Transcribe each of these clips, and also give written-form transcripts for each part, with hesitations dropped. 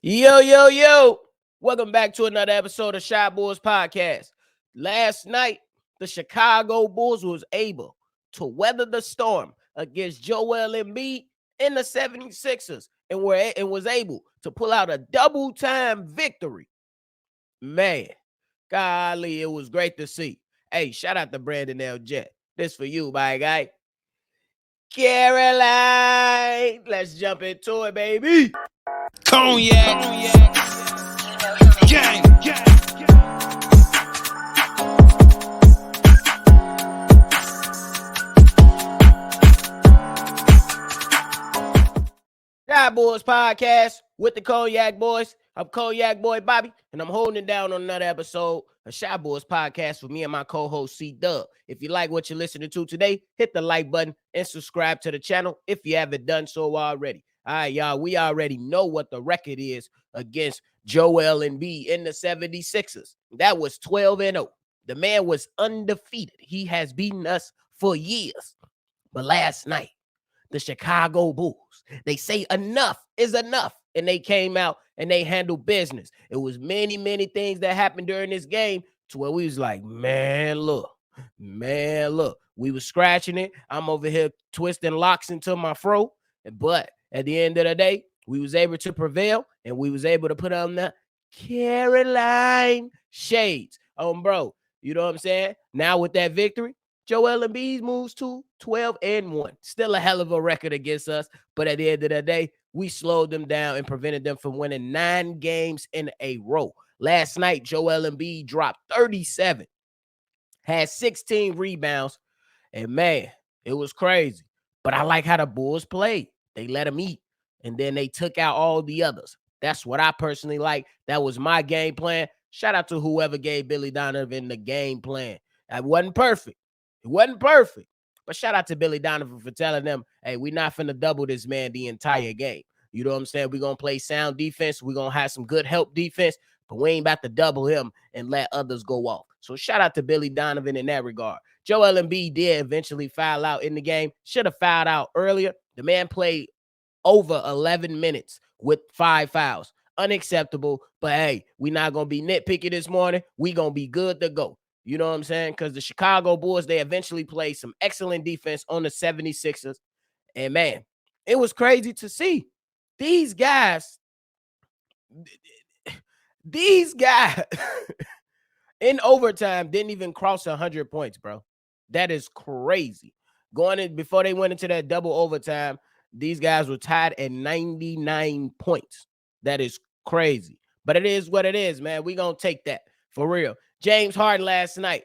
Yo, yo, yo. Welcome back to another episode of Shy Bulls Podcast. Last night, the Chicago Bulls was able to weather the storm against Joel Embiid and the 76ers and was able to pull out a double-time victory. Man, golly, it was great to see. Hey, shout out to Brandon L. Jet. This for you, my guy. Caroline. Let's jump into it, baby. Cognac, gang, gang. Shy Boys Podcast with the Cognac Boys. I'm Cognac Boy Bobby, and I'm holding it down on another episode of Shy Boys Podcast with me and my co-host C-Dub. If you like what you're listening to today, hit the like button and subscribe to the channel if you haven't done so already. All right, y'all, we already know what the record is against Joel Embiid in the 76ers. That was 12-0. The man was undefeated. He has beaten us for years. But last night, the Chicago Bulls, they say enough is enough. And they came out and they handled business. It was many, many things that happened during this game to where we was like, man, look. We was scratching it. I'm over here twisting locks into my fro. But at the end of the day, we was able to prevail and we was able to put on the Caroline shades. Bro, you know what I'm saying? Now with that victory, Joel Embiid moves to 12-1. Still a hell of a record against us. But at the end of the day, we slowed them down and prevented them from winning 9 games in a row. Last night, Joel Embiid dropped 37, had 16 rebounds, and man, it was crazy. But I like how the Bulls played. They let them eat, and then they took out all the others. That's what I personally like. That was my game plan. Shout out to whoever gave Billy Donovan the game plan. It wasn't perfect. But shout out to Billy Donovan for telling them, hey, we're not finna double this man the entire game. You know what I'm saying? We're going to play sound defense. We're going to have some good help defense, but we ain't about to double him and let others go off. So shout out to Billy Donovan in that regard. Joel Embiid did eventually foul out in the game. Should have fouled out earlier. The man played over 11 minutes with 5 fouls. Unacceptable, but hey, we're not going to be nitpicky this morning. We're going to be good to go. You know what I'm saying? Because the Chicago Bulls, they eventually played some excellent defense on the 76ers. And man, it was crazy to see. These guys in overtime didn't even cross 100 points, bro. That is crazy. Going in before they went into that double overtime, these guys were tied at 99 points. That is crazy. But it is what it is, man. We're going to take that for real. James Harden last night,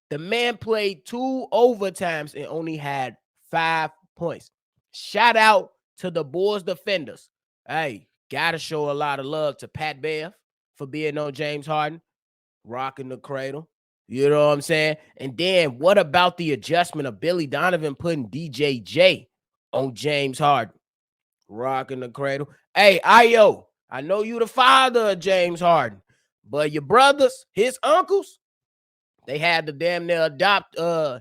the man played 2 overtimes and only had 5 points. Shout out to the Bulls defenders. Hey, got to show a lot of love to Pat Bev for being on James Harden, rocking the cradle. You know what I'm saying? And then what about the adjustment of Billy Donovan putting DJJ on James Harden, rocking the cradle? Hey, Ayo, I know you the father of James Harden, but your brothers, his uncles, they had to damn near adopt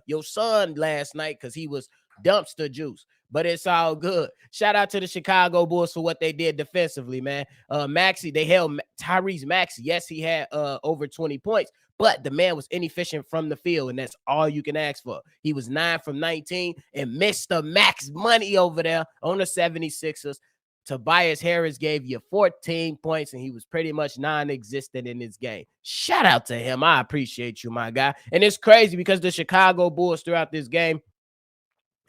your son last night because he was dumpster juice. But it's all good. Shout out to the Chicago Bulls for what they did defensively, man. Maxey, they held Tyrese Maxey. Yes, he had over 20 points, but the man was inefficient from the field, and that's all you can ask for. He was 9 from 19, and Mr. Max Money over there on the 76ers. Tobias Harris gave you 14 points, and he was pretty much non-existent in this game. Shout out to him. I appreciate you, my guy. And it's crazy because the Chicago Bulls throughout this game,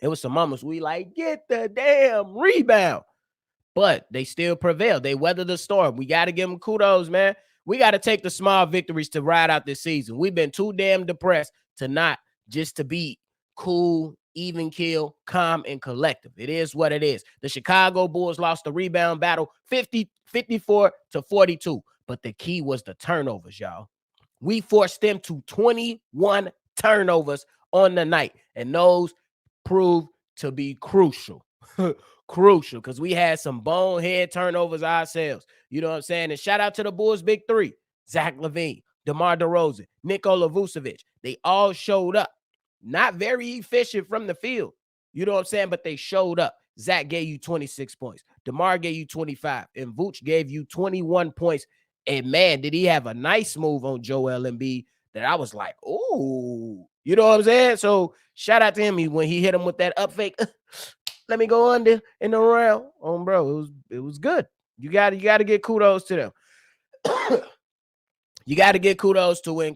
it was some moments we like, get the damn rebound. But they still prevailed. They weathered the storm. We got to give them kudos, man. We got to take the small victories to ride out this season. We've been too damn depressed to not just to be cool, even kill, calm, and collective. It is what it is. The Chicago Bulls lost the rebound battle 54-42. But the key was the turnovers, y'all. We forced them to 21 turnovers on the night. And those proved to be crucial. Crucial, because we had some bonehead turnovers ourselves. You know what I'm saying? And shout out to the Bulls' big three: Zach LaVine, DeMar DeRozan, Nikola Vucevic. They all showed up. Not very efficient from the field. You know what I'm saying? But they showed up. Zach gave you 26 points. DeMar gave you 25, and Vooch gave you 21 points. And man, did he have a nice move on Joel Embiid that I was like, ooh, you know what I'm saying? So shout out to him when he hit him with that up fake. Let me go under in the round. Bro, it was good. You got to get kudos to them. You got to get kudos to when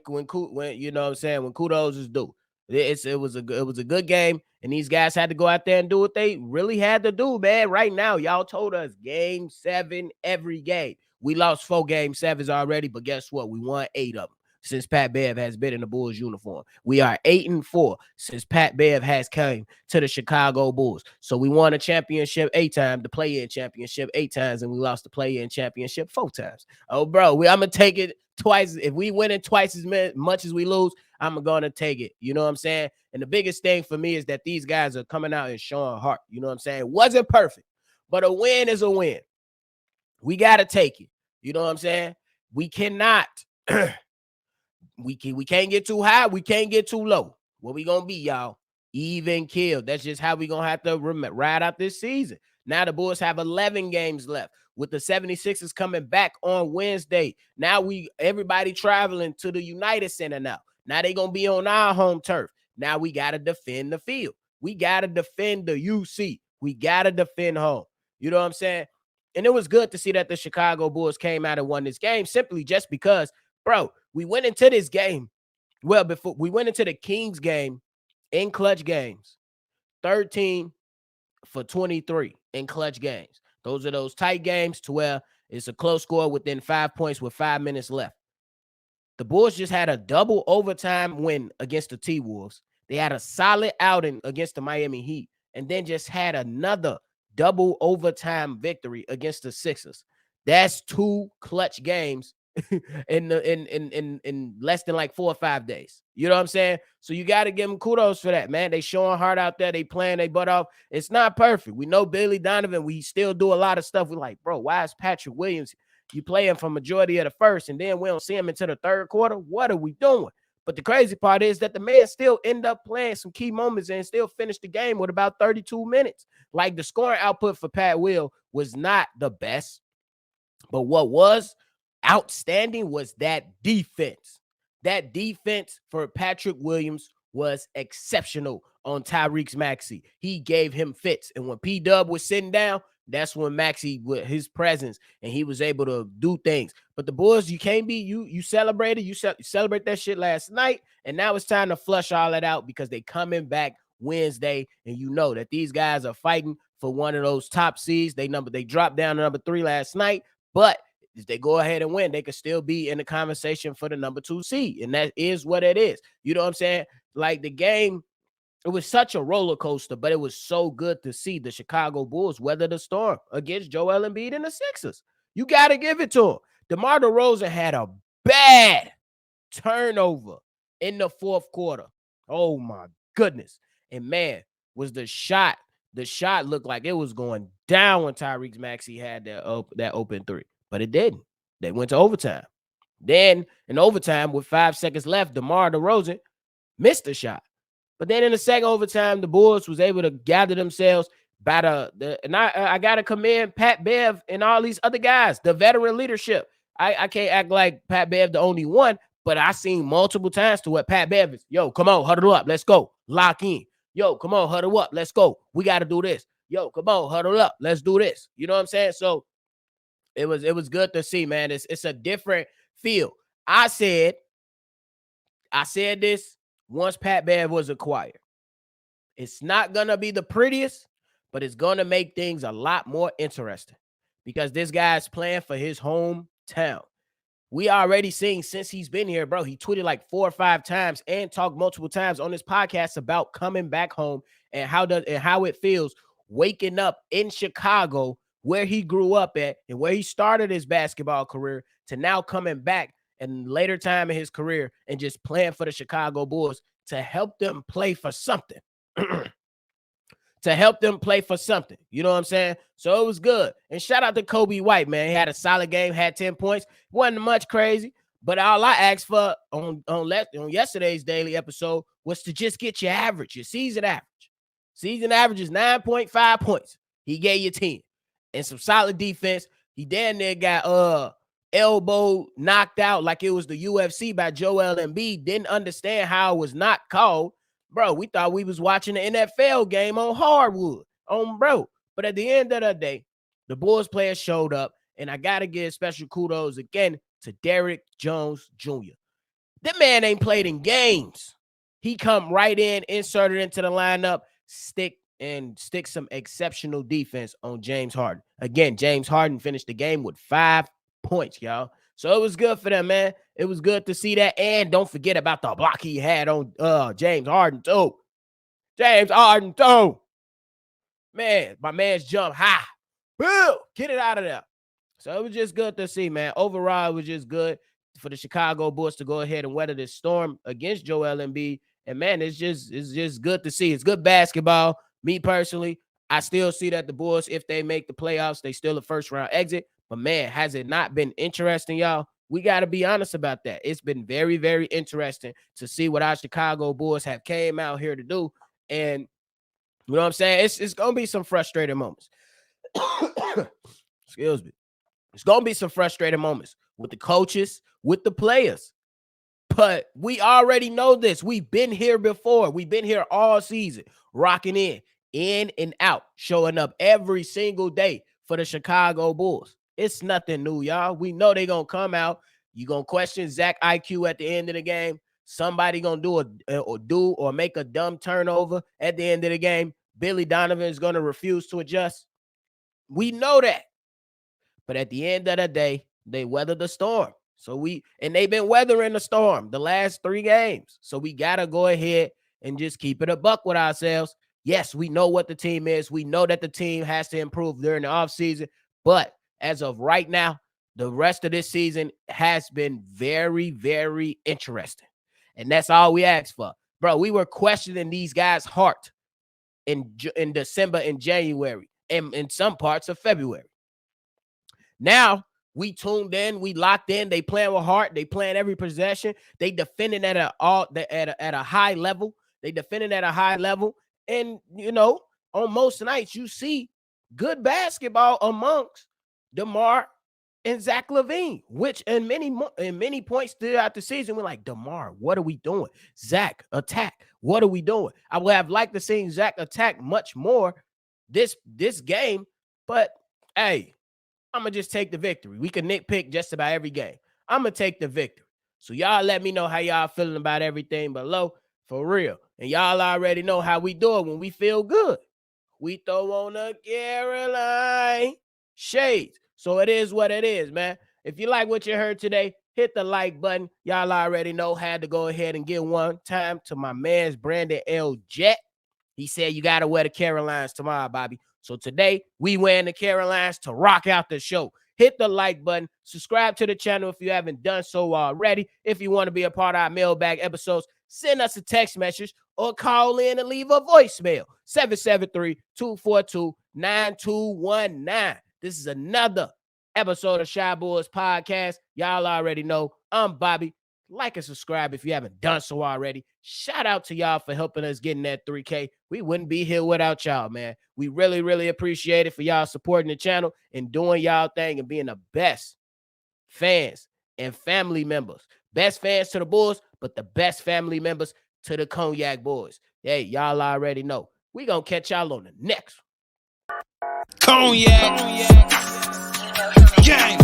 you know what I'm saying, when kudos is due. It was a good game, and these guys had to go out there and do what they really had to do, man. Right now, y'all told us game 7 every game. We lost 4 game 7s already, but guess what? We won 8 of them since Pat Bev has been in the Bulls uniform. We are 8-4 since Pat Bev has came to the Chicago Bulls. So we won a championship 8 times, the play-in championship 8 times, and we lost the play-in championship 4 times. Oh, bro, I'm going to take it twice. If we win it twice as much as we lose, I'm going to take it. You know what I'm saying? And the biggest thing for me is that these guys are coming out and showing heart. You know what I'm saying? It wasn't perfect, but a win is a win. We got to take it. You know what I'm saying? We cannot we can't get too high. We can't get too low. What we going to be, y'all? Even killed. That's just how we going to have to ride out this season. Now the Bulls have 11 games left with the 76ers coming back on Wednesday. Now everybody traveling to the United Center now. Now they going to be on our home turf. Now we got to defend the field. We got to defend the UC. We got to defend home. You know what I'm saying? And it was good to see that the Chicago Bulls came out and won this game simply just because, bro, we went into this game. Well, before we went into the Kings game in clutch games, 13 for 23 in clutch games. Those are those tight games to where it's a close score within 5 points with 5 minutes left. The Bulls just had a double overtime win against the T-Wolves. They had a solid outing against the Miami Heat, and then just had another double overtime victory against the Sixers. That's 2 clutch games in less than like 4 or 5 days. You know what I'm saying? So you got to give them kudos for that, man. They showing heart out there. They playing their butt off. It's not perfect. We know Billy Donovan. We still do a lot of stuff. We're like, bro, why is Patrick Williams? You play him for majority of the first, and then we don't see him until the third quarter. What are we doing? But the crazy part is that the man still end up playing some key moments and still finished the game with about 32 minutes. Like the scoring output for Pat Will was not the best, but what was outstanding was that defense. That defense for Patrick Williams was exceptional on Tyrese Maxey. He gave him fits. And when P-Dub was sitting down, that's when Maxey, with his presence, and he was able to do things. But the Bulls, you can't be, you celebrated, you celebrate that shit last night, and now it's time to flush all that out because they coming back Wednesday, and you know that these guys are fighting for one of those top seeds. They dropped down to number 3 last night, but if they go ahead and win, they could still be in the conversation for the number 2 seed, and that is what it is. You know what I'm saying? Like the game, it was such a roller coaster, but it was so good to see the Chicago Bulls weather the storm against Joel Embiid and the Sixers. You got to give it to him. DeMar DeRozan had a bad turnover in the fourth quarter. Oh, my goodness. And, man, was the shot looked like it was going down when Tyrese Maxey had that open 3, but it didn't. They went to overtime. Then, in overtime, with 5 seconds left, DeMar DeRozan missed the shot. But then in the second overtime, the Bulls was able to gather themselves by and I got to commend Pat Bev and all these other guys, the veteran leadership. I can't act like Pat Bev the only one, but I seen multiple times to what Pat Bev is. Yo, come on, huddle up. Let's go. Lock in. Yo, come on, huddle up. Let's go. We got to do this. Yo, come on, huddle up. Let's do this. You know what I'm saying? So it was good to see, man. It's a different feel. I said this once Pat Bev was acquired. It's not going to be the prettiest, but it's going to make things a lot more interesting because this guy's playing for his hometown. We already seen since he's been here, bro, he tweeted like 4 or 5 times and talked multiple times on this podcast about coming back home and how it feels waking up in Chicago where he grew up at and where he started his basketball career to now coming back and later time in his career and just playing for the Chicago Bulls to help them play for something. To help them play for something. You know what I'm saying? So it was good. And shout out to Kobe White, man. He had a solid game, had 10 points. Wasn't much crazy. But all I asked for on yesterday's daily episode was to just get your average, your season average. Season average is 9.5 points. He gave you 10. and some solid defense. He damn near got elbow knocked out like it was the UFC by Joel Embiid. Didn't understand how it was not called. Bro, we thought we was watching an NFL game on hardwood. But at the end of the day, the Bulls players showed up, and I got to give special kudos again to Derrick Jones Jr. That man ain't played in games. He come right in, inserted into the lineup, stick some exceptional defense on James Harden. Again, James Harden finished the game with 5 points, y'all. So it was good for them, man. It was good to see that. And don't forget about the block he had on James Harden, too. Man, my man's jump high. Bill, get it out of there. So it was just good to see, man. Overall, it was just good for the Chicago Bulls to go ahead and weather this storm against Joel Embiid. And, man, it's just good to see. It's good basketball. Me personally, I still see that the Bulls, if they make the playoffs, they still a first-round exit. But, man, has it not been interesting, y'all? We got to be honest about that. It's been very, very interesting to see what our Chicago Bulls have came out here to do. And, you know what I'm saying? It's going to be some frustrating moments. Excuse me. It's going to be some frustrating moments with the coaches, with the players. But we already know this. We've been here before. We've been here all season, rocking in and out, showing up every single day for the Chicago Bulls. It's nothing new, y'all. We know they're going to come out. You're going to question Zach IQ at the end of the game. Somebody going to do or make a dumb turnover at the end of the game. Billy Donovan is going to refuse to adjust. We know that. But at the end of the day, they weathered the storm. And they've been weathering the storm the last 3 games. So we got to go ahead and just keep it a buck with ourselves. Yes, we know what the team is. We know that the team has to improve during the offseason. But as of right now, the rest of this season has been very, very interesting. And that's all we asked for. Bro, we were questioning these guys' heart in December and January and in some parts of February. Now, we tuned in, we locked in. They playing with heart. They playing every possession. They defending at a high level. They defending at a high level. And, you know, on most nights, you see good basketball amongst DeMar and Zach LaVine, which in many points throughout the season, we're like, DeMar, what are we doing? Zach, attack. What are we doing? I would have liked to see Zach attack much more this game. But, hey, I'm going to just take the victory. We can nitpick just about every game. I'm going to take the victory. So y'all let me know how y'all feeling about everything below, for real. And y'all already know how we do it when we feel good. We throw on a Caroline shades. So it is what it is, man. If you like what you heard today, hit the like button. Y'all already know how to go ahead and give one time to my man's Brandon L. Jet. He said you got to wear the Carolines tomorrow, Bobby. So today, we wearing the Carolines to rock out the show. Hit the like button. Subscribe to the channel if you haven't done so already. If you want to be a part of our mailbag episodes, send us a text message or call in and leave a voicemail. 773-242-9219. This is another episode of Shy Boys Podcast. Y'all already know I'm Bobby. Like and subscribe if you haven't done so already. Shout out to y'all for helping us getting that 3K. We wouldn't be here without y'all, man. We really, really appreciate it for y'all supporting the channel and doing y'all thing and being the best fans and family members. Best fans to the Bulls, but the best family members to the Cognac Boys. Hey, y'all already know. We gonna catch y'all on the next one. Cognac. Gang.